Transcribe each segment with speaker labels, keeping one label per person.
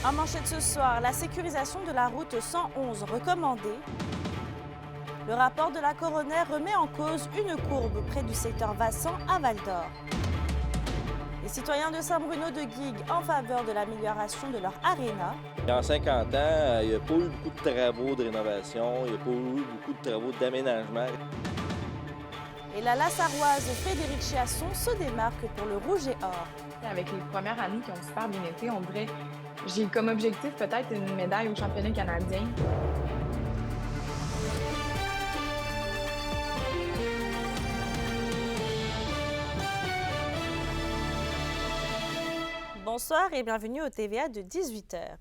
Speaker 1: En manchette ce soir, la sécurisation de la route 111 recommandée. Le rapport de la coroner remet en cause une courbe près du secteur Vassan à Val-d'Or. Les citoyens de Saint-Bruno de Guigues en faveur de l'amélioration de leur aréna.
Speaker 2: En 50 ans, il n'y a pas eu beaucoup de travaux de rénovation, il n'y a pas eu beaucoup de travaux d'aménagement.
Speaker 1: Et la Lassaroise Frédéric Chiasson se démarque pour le rouge et or.
Speaker 3: Avec les premières années qui ont super bien été, on dirait, j'ai comme objectif peut-être une médaille au championnat canadien.
Speaker 1: Bonsoir et bienvenue au TVA de 18h.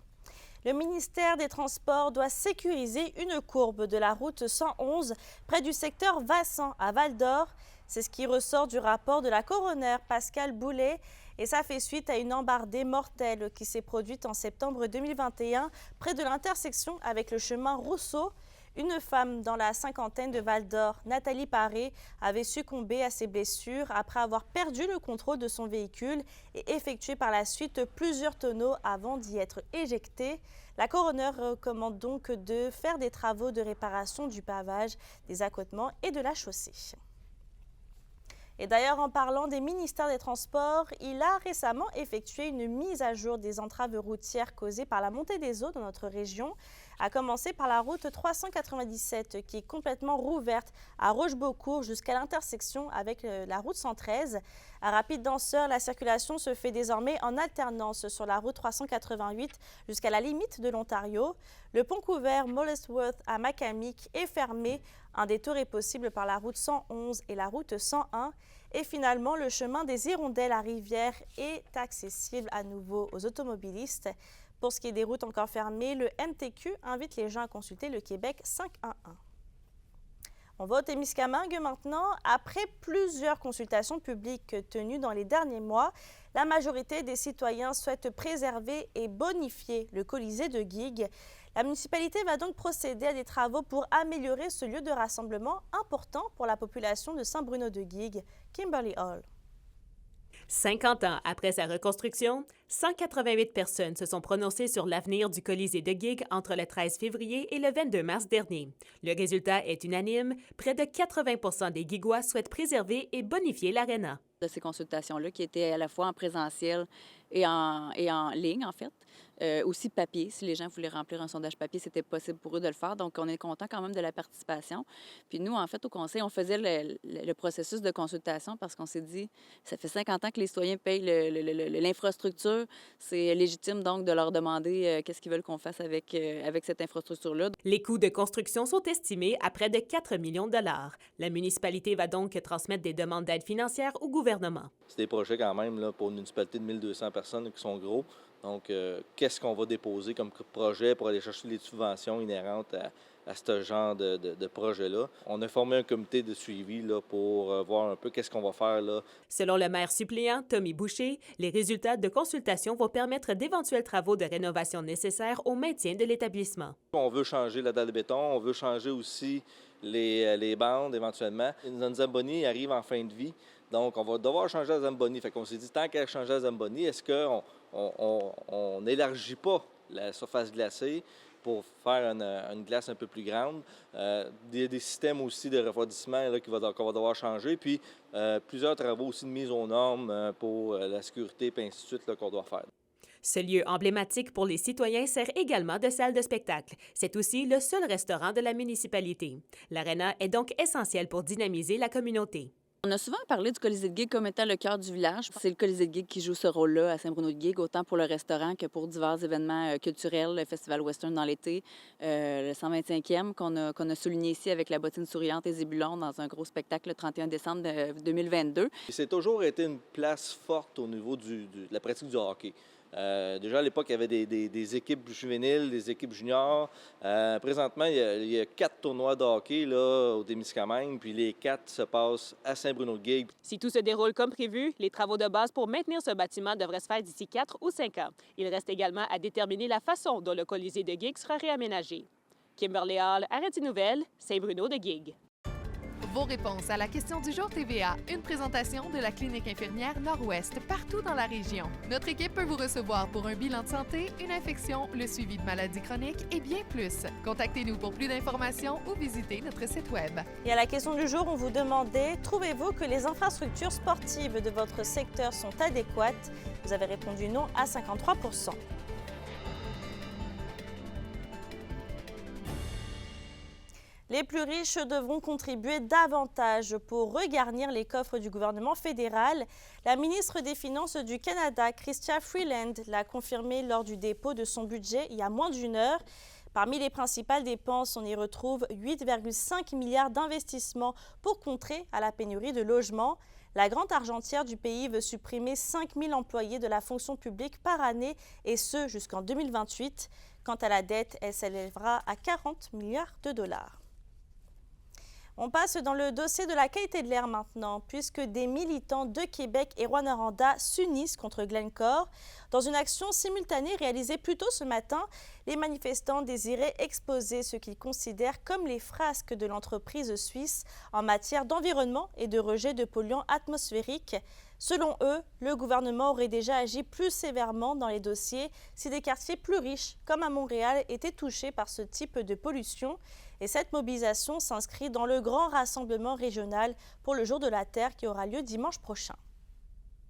Speaker 1: Le ministère des Transports doit sécuriser une courbe de la route 111 près du secteur Vassan à Val-d'Or. C'est ce qui ressort du rapport de la coroner Pascale Boulet et ça fait suite à une embardée mortelle qui s'est produite en septembre 2021 près de l'intersection avec le chemin Rousseau. Une femme dans la cinquantaine de Val-d'Or, Nathalie Paré, avait succombé à ses blessures après avoir perdu le contrôle de son véhicule et effectué par la suite plusieurs tonneaux avant d'y être éjectée. La coroner recommande donc de faire des travaux de réparation du pavage, des accotements et de la chaussée. Et d'ailleurs, en parlant des ministères des Transports, il a récemment effectué une mise à jour des entraves routières causées par la montée des eaux dans notre région, à commencer par la route 397 qui est complètement rouverte à Rochebeaucourt jusqu'à l'intersection avec la route 113. À Rapide Danseur, la circulation se fait désormais en alternance sur la route 388 jusqu'à la limite de l'Ontario. Le pont couvert Molesworth à Macamic est fermé. Un détour est possible par la route 111 et la route 101. Et finalement, le chemin des Hirondelles à Rivière est accessible à nouveau aux automobilistes. Pour ce qui est des routes encore fermées, le MTQ invite les gens à consulter le Québec 511. On va au Témiscamingue maintenant. Après plusieurs consultations publiques tenues dans les derniers mois, la majorité des citoyens souhaitent préserver et bonifier le Colisée de Guigues. La municipalité va donc procéder à des travaux pour améliorer ce lieu de rassemblement important pour la population de Saint-Bruno de Guigues. Kimberly Hall.
Speaker 4: 50 ans après sa reconstruction, 188 personnes se sont prononcées sur l'avenir du Colisée de Guigues entre le 13 février et le 22 mars dernier. Le résultat est unanime. Près de 80 des Guiguois souhaitent préserver et bonifier l'aréna.
Speaker 5: De ces consultations-là qui étaient à la fois en présentiel et en ligne, en fait. Aussi papier, si les gens voulaient remplir un sondage papier, c'était possible pour eux de le faire. Donc, on est content quand même de la participation. Puis nous, en fait, au conseil, on faisait le processus de consultation parce qu'on s'est dit, ça fait 50 ans que les citoyens payent l'infrastructure. C'est légitime, donc, de leur demander qu'est-ce qu'ils veulent qu'on fasse avec cette infrastructure-là.
Speaker 4: Les coûts de construction sont estimés à près de 4 millions de dollars. La municipalité va donc transmettre des demandes d'aide financière au gouvernement.
Speaker 2: C'est des projets quand même là, pour une municipalité de 1200 personnes qui sont gros. Donc, qu'est-ce qu'on va déposer comme projet pour aller chercher les subventions inhérentes à ce genre de projet-là? On a formé un comité de suivi là, pour voir un peu qu'est-ce qu'on va faire là.
Speaker 4: Selon le maire suppléant, Tommy Boucher, les résultats de consultation vont permettre d'éventuels travaux de rénovation nécessaires au maintien de l'établissement.
Speaker 2: On veut changer la dalle de béton, on veut changer aussi les bandes éventuellement. Une Zamboni arrive en fin de vie, donc on va devoir changer la Zamboni. Fait qu'on s'est dit, tant qu'à changer la Zamboni, est-ce qu'on n'élargit pas la surface glacée pour faire une glace un peu plus grande? Il y a des systèmes aussi de refroidissement là, qu'on va devoir changer, puis plusieurs travaux aussi de mise aux normes pour la sécurité, puis ainsi de suite, là, qu'on doit faire.
Speaker 4: Ce lieu emblématique pour les citoyens sert également de salle de spectacle. C'est aussi le seul restaurant de la municipalité. L'aréna est donc essentielle pour dynamiser la communauté.
Speaker 5: On a souvent parlé du Colisée de Guigues comme étant le cœur du village. C'est le Colisée de Guigues qui joue ce rôle-là à Saint-Bruno de Guigues, autant pour le restaurant que pour divers événements culturels, le Festival Western dans l'été, le 125e qu'on a souligné ici avec la bottine souriante et Zébulon dans un gros spectacle le 31 décembre 2022.
Speaker 2: C'est toujours été une place forte au niveau de la pratique du hockey. Déjà, à l'époque, il y avait des équipes juvéniles, des équipes juniors. Présentement, il y a 4 tournois de hockey là, au Témiscamingue, puis les 4 se passent à Saint-Bruno-de-Guigues.
Speaker 4: Si tout se déroule comme prévu, les travaux de base pour maintenir ce bâtiment devraient se faire d'ici 4 ou 5 ans. Il reste également à déterminer la façon dont le Colisée de Guigues sera réaménagé. Kimberly Hall, Arrêt Nouvelles, Saint-Bruno de Guigues.
Speaker 6: Vos réponses à la question du jour TVA, une présentation de la Clinique infirmière Nord-Ouest partout dans la région. Notre équipe peut vous recevoir pour un bilan de santé, une infection, le suivi de maladies chroniques et bien plus. Contactez-nous pour plus d'informations ou visitez notre site Web.
Speaker 1: Et à la question du jour, on vous demandait, trouvez-vous que les infrastructures sportives de votre secteur sont adéquates? Vous avez répondu non à 53%. Les plus riches devront contribuer davantage pour regarnir les coffres du gouvernement fédéral. La ministre des Finances du Canada, Chrystia Freeland, l'a confirmé lors du dépôt de son budget il y a moins d'une heure. Parmi les principales dépenses, on y retrouve 8,5 milliards d'investissements pour contrer à la pénurie de logements. La grande argentière du pays veut supprimer 5 000 employés de la fonction publique par année, et ce jusqu'en 2028. Quant à la dette, elle s'élèvera à 40 milliards de dollars. On passe dans le dossier de la qualité de l'air maintenant, puisque des militants de Québec et Rwanda s'unissent contre Glencore. Dans une action simultanée réalisée plus tôt ce matin, les manifestants désiraient exposer ce qu'ils considèrent comme les frasques de l'entreprise suisse en matière d'environnement et de rejet de polluants atmosphériques. Selon eux, le gouvernement aurait déjà agi plus sévèrement dans les dossiers si des quartiers plus riches, comme à Montréal, étaient touchés par ce type de pollution. Et cette mobilisation s'inscrit dans le grand rassemblement régional pour le Jour de la Terre qui aura lieu dimanche prochain.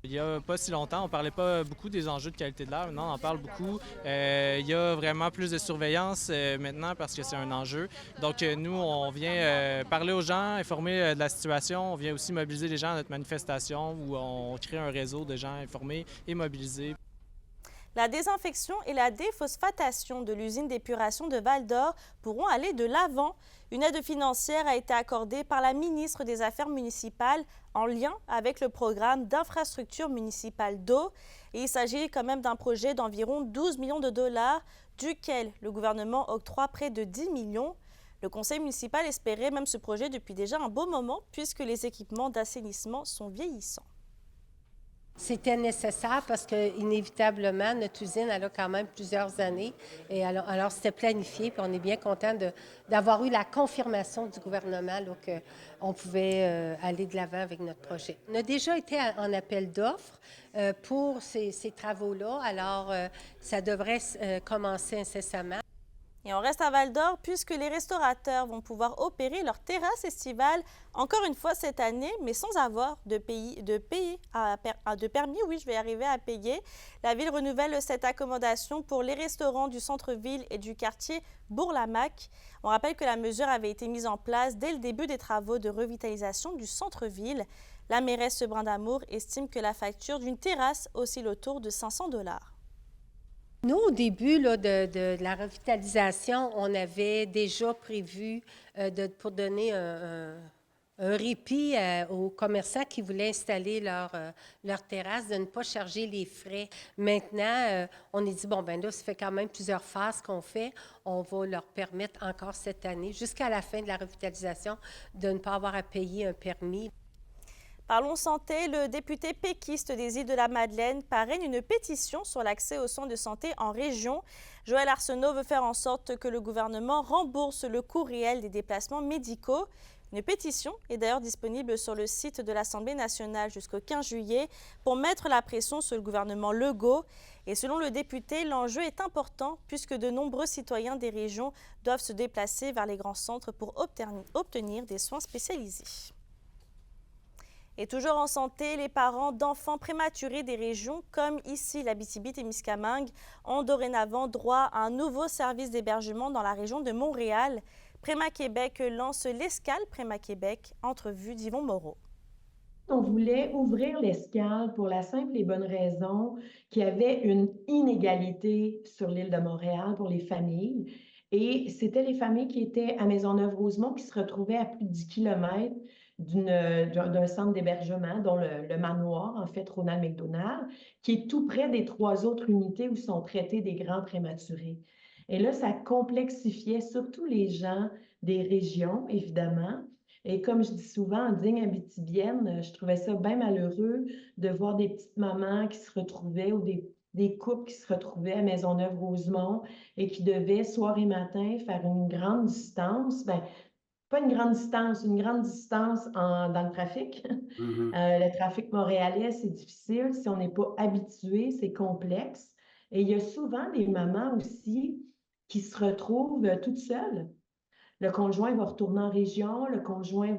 Speaker 7: Il n'y a pas si longtemps, on ne parlait pas beaucoup des enjeux de qualité de l'air. Maintenant, on en parle beaucoup. Il y a vraiment plus de surveillance maintenant parce que c'est un enjeu. Donc, nous, on vient parler aux gens, informer de la situation. On vient aussi mobiliser les gens à notre manifestation où on crée un réseau de gens informés et mobilisés.
Speaker 1: La désinfection et la déphosphatation de l'usine d'épuration de Val-d'Or pourront aller de l'avant. Une aide financière a été accordée par la ministre des Affaires municipales en lien avec le programme d'infrastructure municipale d'eau. Et il s'agit quand même d'un projet d'environ 12 millions de dollars, duquel le gouvernement octroie près de 10 millions. Le conseil municipal espérait même ce projet depuis déjà un beau moment, puisque les équipements d'assainissement sont vieillissants.
Speaker 8: C'était nécessaire parce que, inévitablement, notre usine, elle a quand même plusieurs années. Et alors c'était planifié, puis on est bien content d'avoir eu la confirmation du gouvernement qu'on pouvait aller de l'avant avec notre projet. On a déjà été en appel d'offres pour ces travaux-là, alors ça devrait commencer incessamment.
Speaker 1: Et on reste à Val-d'Or puisque les restaurateurs vont pouvoir opérer leur terrasse estivale encore une fois cette année, mais sans avoir de permis. Oui, je vais arriver à payer. La ville renouvelle cette accommodation pour les restaurants du centre-ville et du quartier Bourg-Lamaque. On rappelle que la mesure avait été mise en place dès le début des travaux de revitalisation du centre-ville. La mairesse Brindamour estime que la facture d'une terrasse oscille autour de 500 $.
Speaker 8: Nous, au début de la revitalisation, on avait déjà prévu pour donner un répit aux commerçants qui voulaient installer leur terrasse, de ne pas charger les frais. Maintenant, on est dit, bon, ben là, ça fait quand même plusieurs phases qu'on fait. On va leur permettre encore cette année, jusqu'à la fin de la revitalisation, de ne pas avoir à payer un permis.
Speaker 1: Parlons santé, le député péquiste des Îles-de-la-Madeleine parraine une pétition sur l'accès aux soins de santé en région. Joël Arsenault veut faire en sorte que le gouvernement rembourse le coût réel des déplacements médicaux. Une pétition est d'ailleurs disponible sur le site de l'Assemblée nationale jusqu'au 15 juillet pour mettre la pression sur le gouvernement Legault. Et selon le député, l'enjeu est important puisque de nombreux citoyens des régions doivent se déplacer vers les grands centres pour obtenir des soins spécialisés. Et toujours en santé, les parents d'enfants prématurés des régions, comme ici l'Abitibi-Témiscamingue, ont dorénavant droit à un nouveau service d'hébergement dans la région de Montréal. Préma Québec lance l'escale Préma Québec, entrevue d'Yvon Moreau.
Speaker 9: On voulait ouvrir l'escale pour la simple et bonne raison qu'il y avait une inégalité sur l'île de Montréal pour les familles. Et c'était les familles qui étaient à Maisonneuve-Rosemont qui se retrouvaient à plus de 10 kilomètres d'un centre d'hébergement, dont le manoir, en fait, Ronald McDonald, qui est tout près des 3 autres unités où sont traités des grands prématurés. Et là, ça complexifiait surtout les gens des régions, évidemment. Et comme je dis souvent, en digne abitibienne, je trouvais ça bien malheureux de voir des petites mamans qui se retrouvaient ou des couples qui se retrouvaient à Maisonneuve-Rosemont et qui devaient, soir et matin, faire une grande distance. Bien, pas une grande distance dans le trafic.
Speaker 10: Mhm.
Speaker 9: Le trafic montréalais, c'est difficile. Si on n'est pas habitué, c'est complexe. Et il y a souvent des mamans aussi qui se retrouvent toutes seules. Le conjoint va retourner en région, le conjoint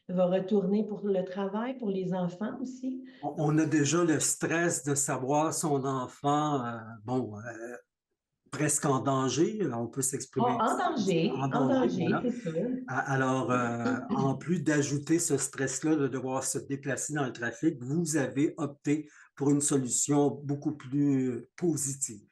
Speaker 9: va retourner pour le travail, pour les enfants aussi.
Speaker 10: On a déjà le stress de savoir son enfant, presque en danger, on peut s'exprimer
Speaker 9: En danger,
Speaker 10: voilà.
Speaker 9: c'est sûr.
Speaker 10: Alors, en plus d'ajouter ce stress-là de devoir se déplacer dans le trafic, vous avez opté pour une solution beaucoup plus positive.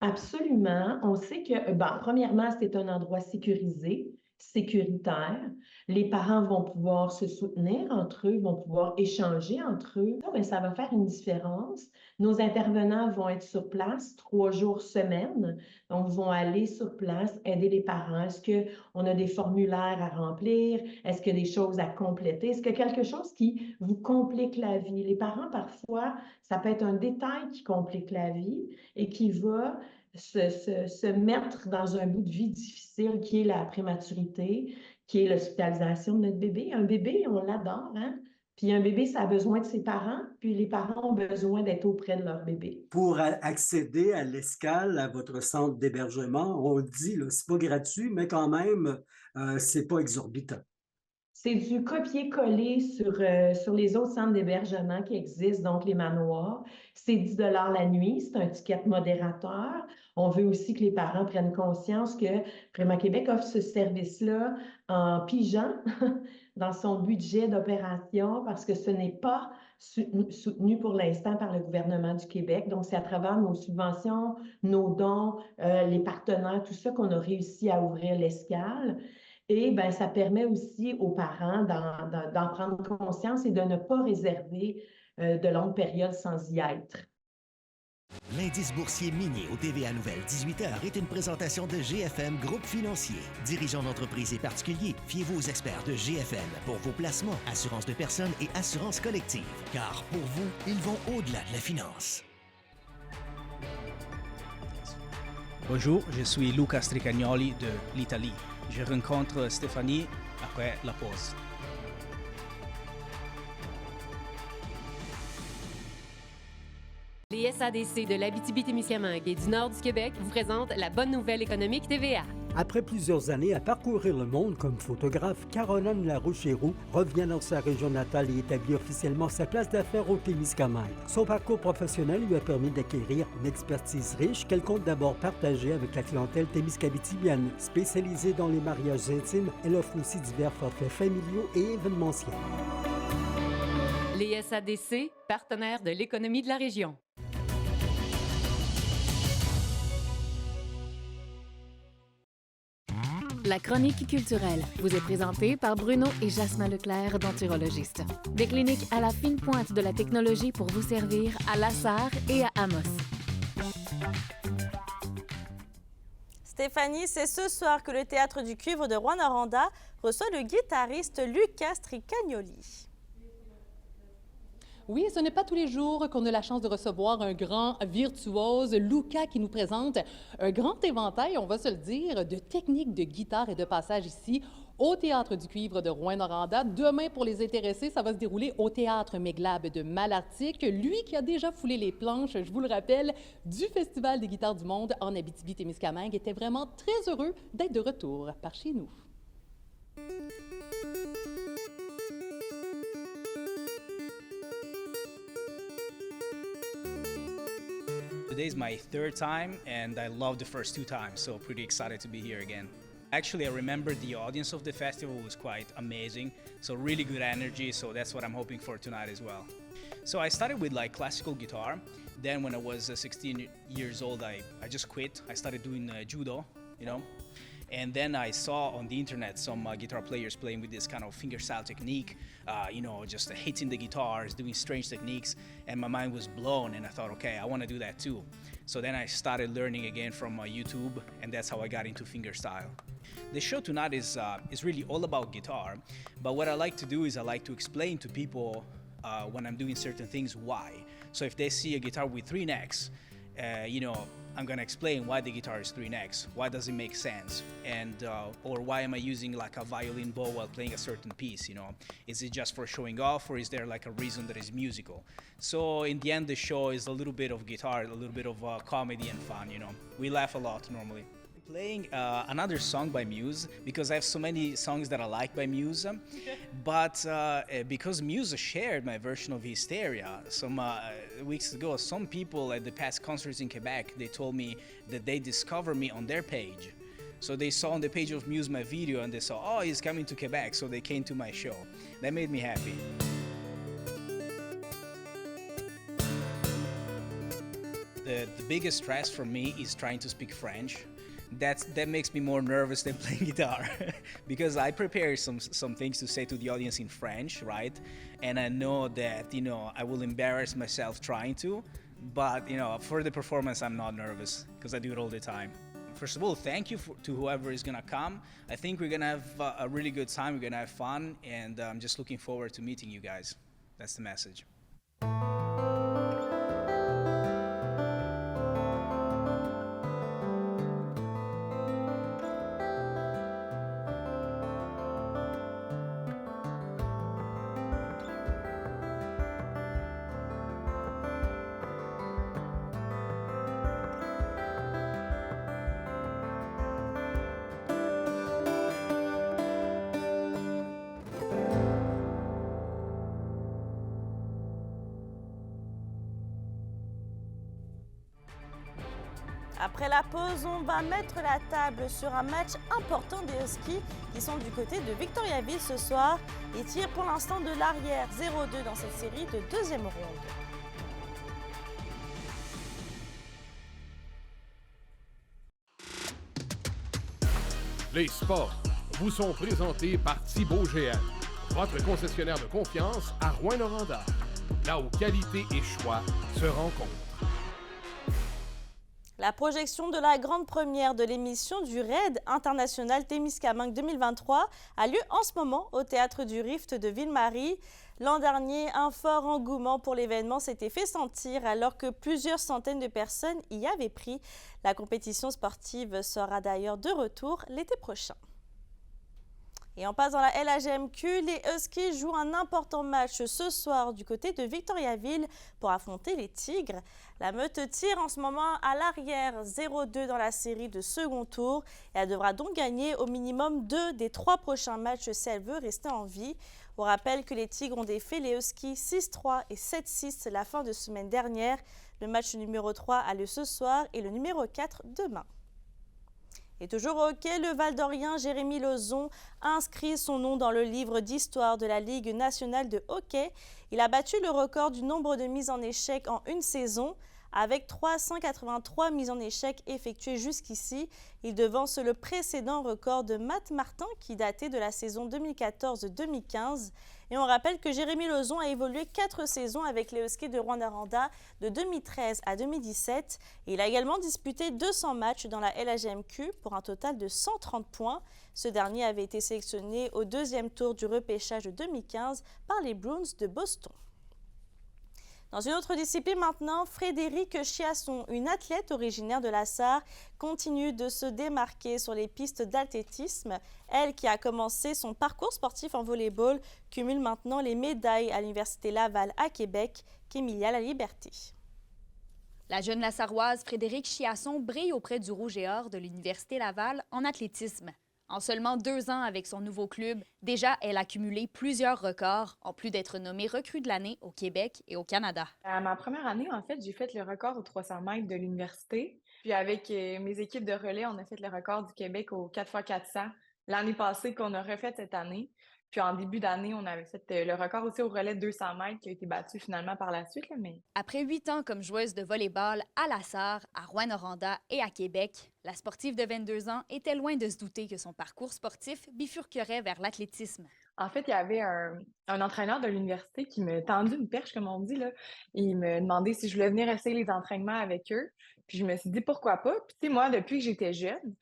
Speaker 9: Absolument. On sait que, premièrement, c'est un endroit sécurisé, sécuritaire. Les parents vont pouvoir se soutenir entre eux, vont pouvoir échanger entre eux. Ça va faire une différence. Nos intervenants vont être sur place 3 jours semaine. Donc, vont aller sur place, aider les parents. Est-ce qu'on a des formulaires à remplir? Est-ce qu'il y a des choses à compléter? Est-ce qu'il y a quelque chose qui vous complique la vie? Les parents, parfois, ça peut être un détail qui complique la vie et qui va se mettre dans un bout de vie difficile qui est la prématurité, qui est l'hospitalisation de notre bébé. Un bébé, on l'adore, hein? Puis un bébé, ça a besoin de ses parents, puis les parents ont besoin d'être auprès de leur bébé.
Speaker 10: Pour accéder à l'Escale, à votre centre d'hébergement, on le dit, c'est pas gratuit, mais quand même, c'est pas exorbitant.
Speaker 9: C'est du copier-coller sur les autres centres d'hébergement qui existent, donc les manoirs. C'est 10 $ la nuit, c'est un ticket modérateur. On veut aussi que les parents prennent conscience que Préma Québec offre ce service-là en pigeant dans son budget d'opération parce que ce n'est pas soutenu pour l'instant par le gouvernement du Québec. Donc, c'est à travers nos subventions, nos dons, les partenaires, tout ça qu'on a réussi à ouvrir l'Escale. Et ça permet aussi aux parents d'en prendre conscience et de ne pas réserver de longues périodes sans y être.
Speaker 11: L'indice boursier minier au TVA Nouvelle 18h est une présentation de GFM Groupe Financier. Dirigeants d'entreprises et particuliers, fiez-vous aux experts de GFM pour vos placements, assurances de personnes et assurances collectives. Car pour vous, ils vont au-delà de la finance.
Speaker 12: Bonjour, je suis Luca Stricagnoli de l'Italie. Je rencontre Stéphanie après la pause.
Speaker 13: Les SADC de l'Abitibi-Témiscamingue et du nord du Québec vous présentent la bonne nouvelle économique TVA.
Speaker 14: Après plusieurs années à parcourir le monde comme photographe, Caroline Larouche-Héroux revient dans sa région natale et établit officiellement sa place d'affaires au Témiscamingue. Son parcours professionnel lui a permis d'acquérir une expertise riche qu'elle compte d'abord partager avec la clientèle témiscabitibienne. Spécialisée dans les mariages intimes, elle offre aussi divers forfaits familiaux et événementiels.
Speaker 13: Les SADC, partenaires de l'économie de la région.
Speaker 15: La chronique culturelle vous est présentée par Bruno et Jasmin Leclerc, denturologistes. Des cliniques à la fine pointe de la technologie pour vous servir à La Sarre et à Amos.
Speaker 1: Stéphanie, c'est ce soir que le Théâtre du Cuivre de Rouyn-Noranda reçoit le guitariste Luca Stricagnoli.
Speaker 16: Oui, ce n'est pas tous les jours qu'on a la chance de recevoir un grand virtuose, Luca, qui nous présente un grand éventail, on va se le dire, de techniques de guitare et de passage ici au Théâtre du Cuivre de Rouyn-Noranda. Demain, pour les intéressés, ça va se dérouler au Théâtre Méglab de Malartic. Lui qui a déjà foulé les planches, je vous le rappelle, du Festival des guitares du monde en Abitibi-Témiscamingue, était vraiment très heureux d'être de retour par chez nous.
Speaker 12: Today is my third time, and I loved the first 2 times, so pretty excited to be here again. Actually, I remember the audience of the festival was quite amazing, so really good energy, so that's what I'm hoping for tonight as well. So I started with like classical guitar, then when I was 16 years old, I just quit. I started doing judo, and then I saw on the internet some guitar players playing with this kind of fingerstyle technique, just hitting the guitars, doing strange techniques, and my mind was blown, and I thought, okay, I want to do that too. So then I started learning again from YouTube, and that's how I got into fingerstyle. The show tonight is really all about guitar, but what I like to do is I like to explain to people when I'm doing certain things why. So if they see a guitar with 3 necks, I'm gonna explain why the guitar is 3 necks, why does it make sense, and or why am I using like a violin bow while playing a certain piece, you know? Is it just for showing off, or is there like a reason that is musical? So in the end, the show is a little bit of guitar, a little bit of comedy and fun, you know? We laugh a lot normally. Playing another song by Muse, because I have so many songs that I like by Muse, but because Muse shared my version of Hysteria some weeks ago, some people at the past concerts in Quebec, they told me that they discovered me on their page. So they saw on the page of Muse my video and they saw, oh, he's coming to Quebec, so they came to my show. That made me happy. The biggest stress for me is trying to speak French. That makes me more nervous than playing guitar because I prepare some things to say to the audience in French, right? And I know that, you know, I will embarrass myself trying to, but, you know, for the performance, I'm not nervous because I do it all the time. First of all, thank you to whoever is gonna come. I think we're gonna have a really good time, we're gonna have fun, and I'm just looking forward to meeting you guys. That's the message.
Speaker 1: Après la pause, on va mettre la table sur un match important des Huskies qui sont du côté de Victoriaville ce soir et tirent pour l'instant de l'arrière 0-2 dans cette série de deuxième ronde.
Speaker 17: Les sports vous sont présentés par Thibaut GM, votre concessionnaire de confiance à Rouyn-Noranda, là où qualité et choix se rencontrent.
Speaker 1: La projection de la grande première de l'émission du Raid international Témiscamingue 2023 a lieu en ce moment au Théâtre du Rift de Ville-Marie. L'an dernier, un fort engouement pour l'événement s'était fait sentir alors que plusieurs centaines de personnes y avaient pris. La compétition sportive sera d'ailleurs de retour l'été prochain. Et on passe dans la LHMQ, les Huskies jouent un important match ce soir du côté de Victoriaville pour affronter les Tigres. La meute tire en ce moment à l'arrière 0-2 dans la série de second tour et elle devra donc gagner au minimum 2 des 3 prochains matchs si elle veut rester en vie. On rappelle que les Tigres ont défait les Huskies 6-3 et 7-6 la fin de semaine dernière. Le match numéro 3 a lieu ce soir et le numéro 4 demain. Et toujours au hockey, le Val-d'Orien Jérémy Lauzon a inscrit son nom dans le livre d'histoire de la Ligue nationale de hockey. Il a battu le record du nombre de mises en échec en une saison. Avec 383 mises en échec effectuées jusqu'ici, il devance le précédent record de Matt Martin qui datait de la saison 2014-2015. Et on rappelle que Jérémy Lauzon a évolué 4 saisons avec les Huskies de Rouyn-Noranda de 2013 à 2017. Et il a également disputé 200 matchs dans la LHMQ pour un total de 130 points. Ce dernier avait été sélectionné au 2e tour du repêchage de 2015 par les Bruins de Boston. Dans une autre discipline maintenant, Frédéric Chiasson, une athlète originaire de la Sarre, continue de se démarquer sur les pistes d'athlétisme. Elle, qui a commencé son parcours sportif en volleyball, cumule maintenant les médailles à l'Université Laval à Québec, qu'Emilia Laliberté.
Speaker 18: La jeune Lasarroise Frédéric Chiasson brille auprès du Rouge et Or de l'Université Laval en athlétisme. En seulement 2 ans avec son nouveau club, déjà, elle a cumulé plusieurs records, en plus d'être nommée recrue de l'année au Québec et au Canada.
Speaker 3: À ma première année, en fait, j'ai fait le record aux 300 mètres de l'université. Puis avec mes équipes de relais, on a fait le record du Québec au 4x400 l'année passée qu'on a refait cette année. Puis en début d'année, on avait fait le record aussi au relais de 200 mètres qui a été battu finalement par la suite. Mais...
Speaker 18: Après 8 ans comme joueuse de volleyball à la Sarre, à Rouyn-Noranda et à Québec, la sportive de 22 ans était loin de se douter que son parcours sportif bifurquerait vers l'athlétisme.
Speaker 3: En fait, il y avait un entraîneur de l'université qui me tendit une perche, comme on dit, là. Il me demandait si je voulais venir essayer les entraînements avec eux. Puis je me suis dit pourquoi pas. Puis tu sais, moi, depuis que j'étais jeune,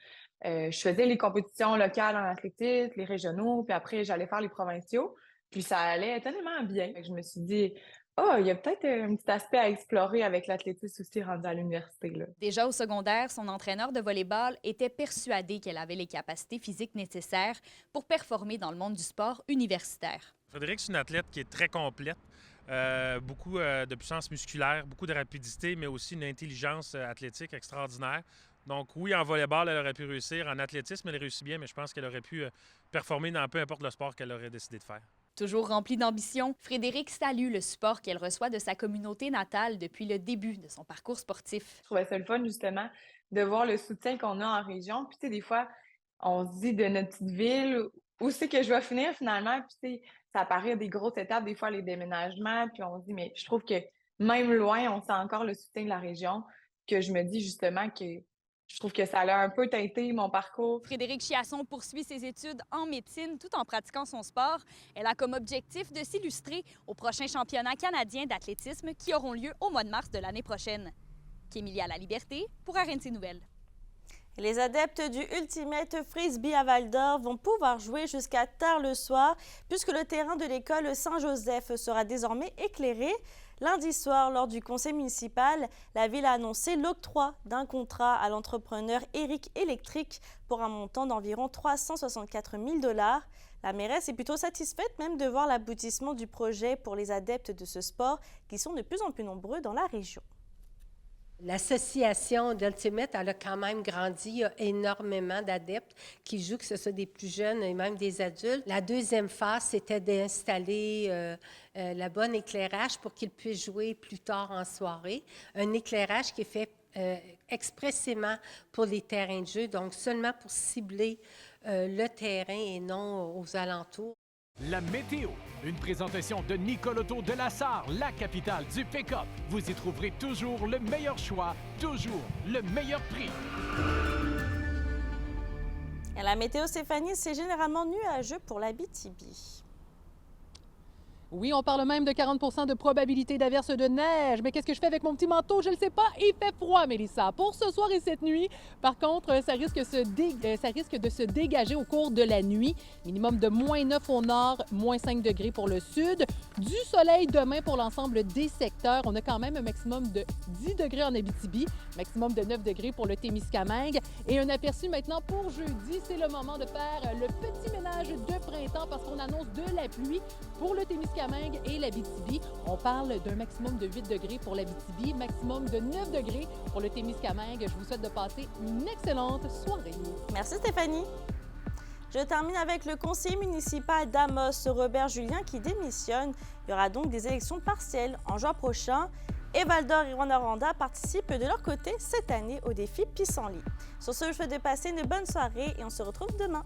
Speaker 3: je faisais les compétitions locales en athlétisme, les régionaux, puis après, j'allais faire les provinciaux. Puis ça allait tellement bien. Je me suis dit, Il y a peut-être un petit aspect à explorer avec l'athlétisme aussi rendu à l'université, là.
Speaker 18: Déjà au secondaire, son entraîneur de volley-ball était persuadé qu'elle avait les capacités physiques nécessaires pour performer dans le monde du sport universitaire.
Speaker 19: Frédéric, c'est une athlète qui est très complète. Beaucoup de puissance musculaire, beaucoup de rapidité, mais aussi une intelligence athlétique extraordinaire. Donc oui, en volleyball, elle aurait pu réussir. En athlétisme, elle réussit bien, mais je pense qu'elle aurait pu performer dans peu importe le sport qu'elle aurait décidé de faire.
Speaker 18: Toujours remplie d'ambition, Frédéric salue le support qu'elle reçoit de sa communauté natale depuis le début de son parcours sportif.
Speaker 3: Je trouvais ça le fun, justement, de voir le soutien qu'on a en région. Puis, tu sais, des fois, on se dit de notre petite ville, où c'est que je vais finir finalement? Puis, tu sais, ça paraît des grosses étapes, des fois, les déménagements. Puis, on se dit, mais je trouve que même loin, on sent encore le soutien de la région, que je me dis justement que je trouve que ça a un peu teinté mon parcours.
Speaker 18: Frédéric Chiasson poursuit ses études en médecine tout en pratiquant son sport. Elle a comme objectif de s'illustrer aux prochains championnats canadiens d'athlétisme qui auront lieu au mois de mars de l'année prochaine. Kémilia La Liberté pour RNC Nouvelles.
Speaker 1: Les adeptes du Ultimate Frisbee à Val-d'Or vont pouvoir jouer jusqu'à tard le soir puisque le terrain de l'école Saint-Joseph sera désormais éclairé. Lundi soir, lors du conseil municipal, la ville a annoncé l'octroi d'un contrat à l'entrepreneur Eric Electric pour un montant d'environ 364 000 $. La mairesse est plutôt satisfaite même de voir l'aboutissement du projet pour les adeptes de ce sport qui sont de plus en plus nombreux dans la région.
Speaker 8: L'association d'Ultimate, elle a quand même grandi. Il y a énormément d'adeptes qui jouent, que ce soit des plus jeunes et même des adultes. La deuxième phase, c'était d'installer le bon éclairage pour qu'ils puissent jouer plus tard en soirée. Un éclairage qui est fait expressément pour les terrains de jeu, donc seulement pour cibler le terrain et non aux alentours.
Speaker 20: La météo, une présentation de Nicole Auto de la Sarre, la capitale du pick-up. Vous y trouverez toujours le meilleur choix, toujours le meilleur prix.
Speaker 1: Et la météo, Stéphanie, c'est généralement nuageux pour l'Abitibi.
Speaker 16: Oui, on parle même de 40 % de probabilité d'averse de neige. Mais qu'est-ce que je fais avec mon petit manteau? Je ne le sais pas. Il fait froid, Mélissa. Pour ce soir et cette nuit, par contre, ça risque de se dégager au cours de la nuit. Minimum de -9 au nord, -5 degrés pour le sud. Du soleil demain pour l'ensemble des secteurs. On a quand même un maximum de 10 degrés en Abitibi, maximum de 9 degrés pour le Témiscamingue. Et un aperçu maintenant pour jeudi. C'est le moment de faire le petit ménage de printemps parce qu'on annonce de la pluie pour le Témiscamingue et l'Abitibi. On parle d'un maximum de 8 degrés pour l'Abitibi, maximum de 9 degrés pour le Témiscamingue. Je vous souhaite de passer une excellente soirée.
Speaker 1: Merci Stéphanie. Je termine avec le conseiller municipal d'Amos, Robert Julien, qui démissionne. Il y aura donc des élections partielles en juin prochain. Et Val-d'Or et Rouyn-Noranda participent de leur côté cette année au défi Pissenlit. Sur ce, je vous souhaite de passer une bonne soirée et on se retrouve demain.